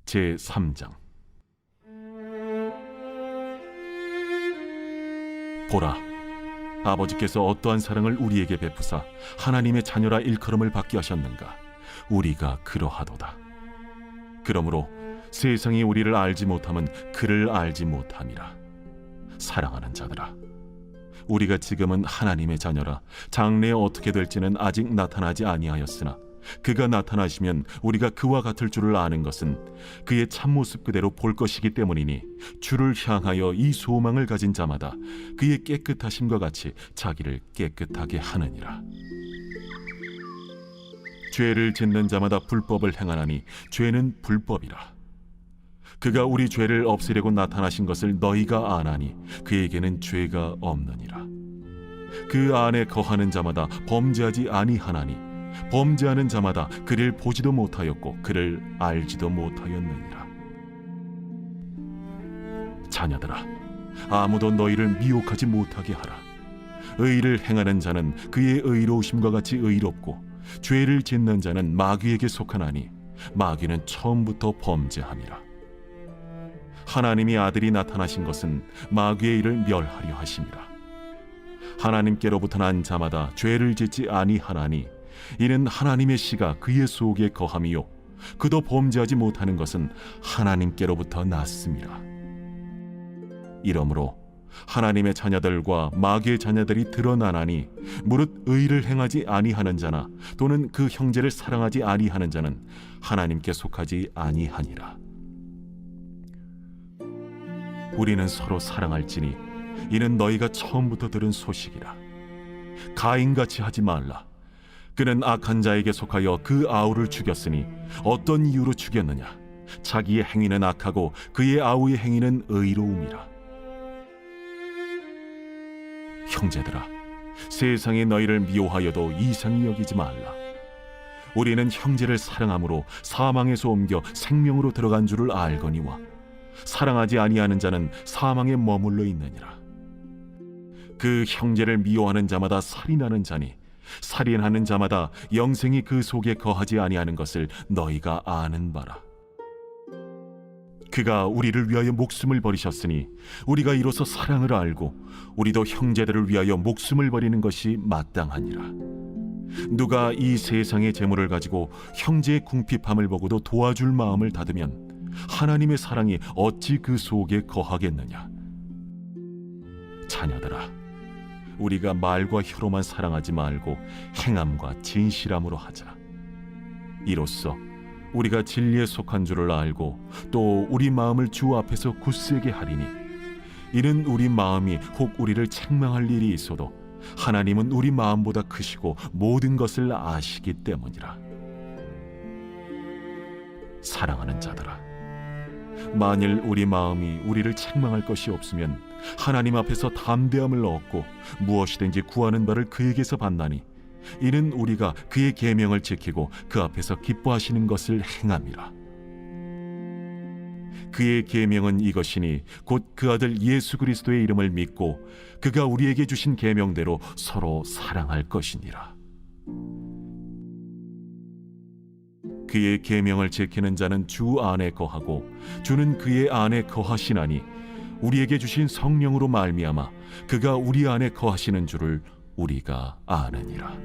제3장. 보라, 아버지께서 어떠한 사랑을 우리에게 베푸사 하나님의 자녀라 일컬음을 받게 하셨는가. 우리가 그러하도다. 그러므로 세상이 우리를 알지 못함은 그를 알지 못함이라. 사랑하는 자들아, 우리가 지금은 하나님의 자녀라. 장래에 어떻게 될지는 아직 나타나지 아니하였으나 그가 나타나시면 우리가 그와 같을 줄을 아는 것은 그의 참모습 그대로 볼 것이기 때문이니, 주를 향하여 이 소망을 가진 자마다 그의 깨끗하심과 같이 자기를 깨끗하게 하느니라. 죄를 짓는 자마다 불법을 행하나니 죄는 불법이라. 그가 우리 죄를 없애려고 나타나신 것을 너희가 아나니 그에게는 죄가 없느니라. 그 안에 거하는 자마다 범죄하지 아니하나니 범죄하는 자마다 그를 보지도 못하였고 그를 알지도 못하였느니라. 자녀들아, 아무도 너희를 미혹하지 못하게 하라. 의를 행하는 자는 그의 의로우심과 같이 의롭고 죄를 짓는 자는 마귀에게 속하나니 마귀는 처음부터 범죄함이라. 하나님이 아들이 나타나신 것은 마귀의 일을 멸하려 하심이라. 하나님께로부터 난 자마다 죄를 짓지 아니하나니 이는 하나님의 씨가 그의 속에 거함이요 그도 범죄하지 못하는 것은 하나님께로부터 났음이라. 이러므로 하나님의 자녀들과 마귀의 자녀들이 드러나나니 무릇 의를 행하지 아니하는 자나 또는 그 형제를 사랑하지 아니하는 자는 하나님께 속하지 아니하니라. 우리는 서로 사랑할지니 이는 너희가 처음부터 들은 소식이라. 가인같이 하지 말라. 그는 악한 자에게 속하여 그 아우를 죽였으니 어떤 이유로 죽였느냐? 자기의 행위는 악하고 그의 아우의 행위는 의로움이라. 형제들아, 세상이 너희를 미워하여도 이상히 여기지 말라. 우리는 형제를 사랑함으로 사망에서 옮겨 생명으로 들어간 줄을 알거니와 사랑하지 아니하는 자는 사망에 머물러 있느니라. 그 형제를 미워하는 자마다 살인하는 자니 살인하는 자마다 영생이 그 속에 거하지 아니하는 것을 너희가 아는 바라. 그가 우리를 위하여 목숨을 버리셨으니 우리가 이로써 사랑을 알고 우리도 형제들을 위하여 목숨을 버리는 것이 마땅하니라. 누가 이 세상의 재물을 가지고 형제의 궁핍함을 보고도 도와줄 마음을 닫으면 하나님의 사랑이 어찌 그 속에 거하겠느냐. 자녀들아, 우리가 말과 혀로만 사랑하지 말고 행함과 진실함으로 하자. 이로써 우리가 진리에 속한 줄을 알고 또 우리 마음을 주 앞에서 굳세게 하리니, 이는 우리 마음이 혹 우리를 책망할 일이 있어도 하나님은 우리 마음보다 크시고 모든 것을 아시기 때문이라. 사랑하는 자들아, 만일 우리 마음이 우리를 책망할 것이 없으면 하나님 앞에서 담대함을 얻고 무엇이든지 구하는 바를 그에게서 받나니, 이는 우리가 그의 계명을 지키고 그 앞에서 기뻐하시는 것을 행함이라. 그의 계명은 이것이니 곧 그 아들 예수 그리스도의 이름을 믿고 그가 우리에게 주신 계명대로 서로 사랑할 것이니라. 그의 계명을 지키는 자는 주 안에 거하고 주는 그의 안에 거하시나니, 우리에게 주신 성령으로 말미암아 그가 우리 안에 거하시는 줄을 우리가 아느니라.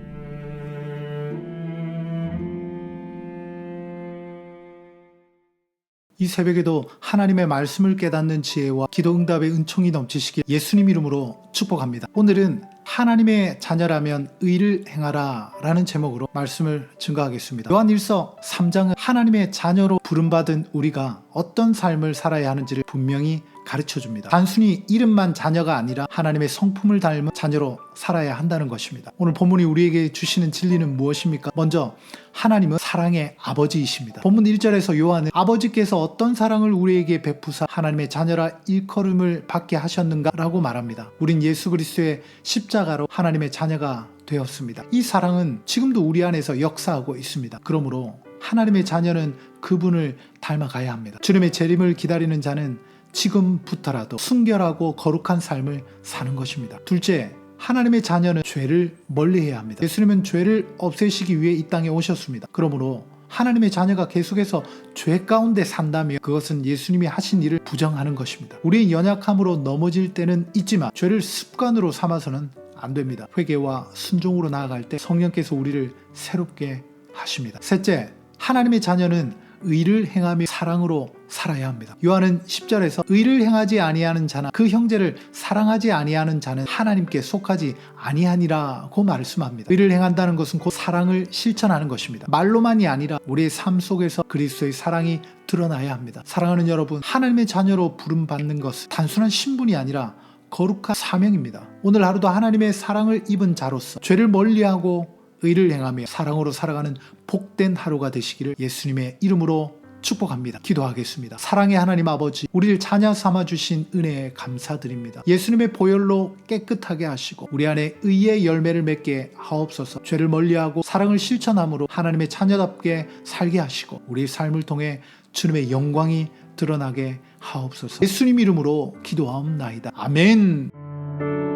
이 새벽에도 하나님의 말씀을 깨닫는 지혜와 기도응답의 은총이 넘치시길 예수님 이름으로 축복합니다. 오늘은 하나님의 자녀라면 의를 행하라 라는 제목으로 말씀을 증거하겠습니다. 요한일서 3장은 하나님의 자녀로 부름받은 우리가 어떤 삶을 살아야 하는지를 분명히 가르쳐줍니다. 단순히 이름만 자녀가 아니라 하나님의 성품을 닮은 자녀로 살아야 한다는 것입니다. 오늘 본문이 우리에게 주시는 진리는 무엇입니까? 먼저 하나님은 사랑의 아버지이십니다. 본문 1절에서 요한은 아버지께서 어떤 사랑을 우리에게 베푸사 하나님의 자녀라 일컬음을 받게 하셨는가 라고 말합니다. 우린 예수 그리스도의 십자가로 하나님의 자녀가 되었습니다. 이 사랑은 지금도 우리 안에서 역사하고 있습니다. 그러므로 하나님의 자녀는 그분을 닮아가야 합니다. 주님의 재림을 기다리는 자는 지금부터라도 순결하고 거룩한 삶을 사는 것입니다. 둘째, 하나님의 자녀는 죄를 멀리해야 합니다. 예수님은 죄를 없애시기 위해 이 땅에 오셨습니다. 그러므로 하나님의 자녀가 계속해서 죄 가운데 산다면 그것은 예수님이 하신 일을 부정하는 것입니다. 우리의 연약함으로 넘어질 때는 있지만 죄를 습관으로 삼아서는 안 됩니다. 회개와 순종으로 나아갈 때 성령께서 우리를 새롭게 하십니다. 셋째, 하나님의 자녀는 의를 행하며 사랑으로 살아야 합니다. 요한은 10절에서 의를 행하지 아니하는 자나 그 형제를 사랑하지 아니하는 자는 하나님께 속하지 아니하니라고 말씀합니다. 의를 행한다는 것은 곧 사랑을 실천하는 것입니다. 말로만이 아니라 우리의 삶 속에서 그리스도의 사랑이 드러나야 합니다. 사랑하는 여러분, 하나님의 자녀로 부름받는 것은 단순한 신분이 아니라 거룩한 사명입니다. 오늘 하루도 하나님의 사랑을 입은 자로서 죄를 멀리하고 의를 행하며 사랑으로 살아가는 복된 하루가 되시기를 예수님의 이름으로 축복합니다. 기도하겠습니다. 사랑의 하나님 아버지, 우리를 자녀 삼아주신 은혜에 감사드립니다. 예수님의 보혈로 깨끗하게 하시고 우리 안에 의의 열매를 맺게 하옵소서. 죄를 멀리하고 사랑을 실천함으로 하나님의 자녀답게 살게 하시고 우리의 삶을 통해 주님의 영광이 드러나게 하옵소서. 예수님 이름으로 기도하옵나이다. 아멘.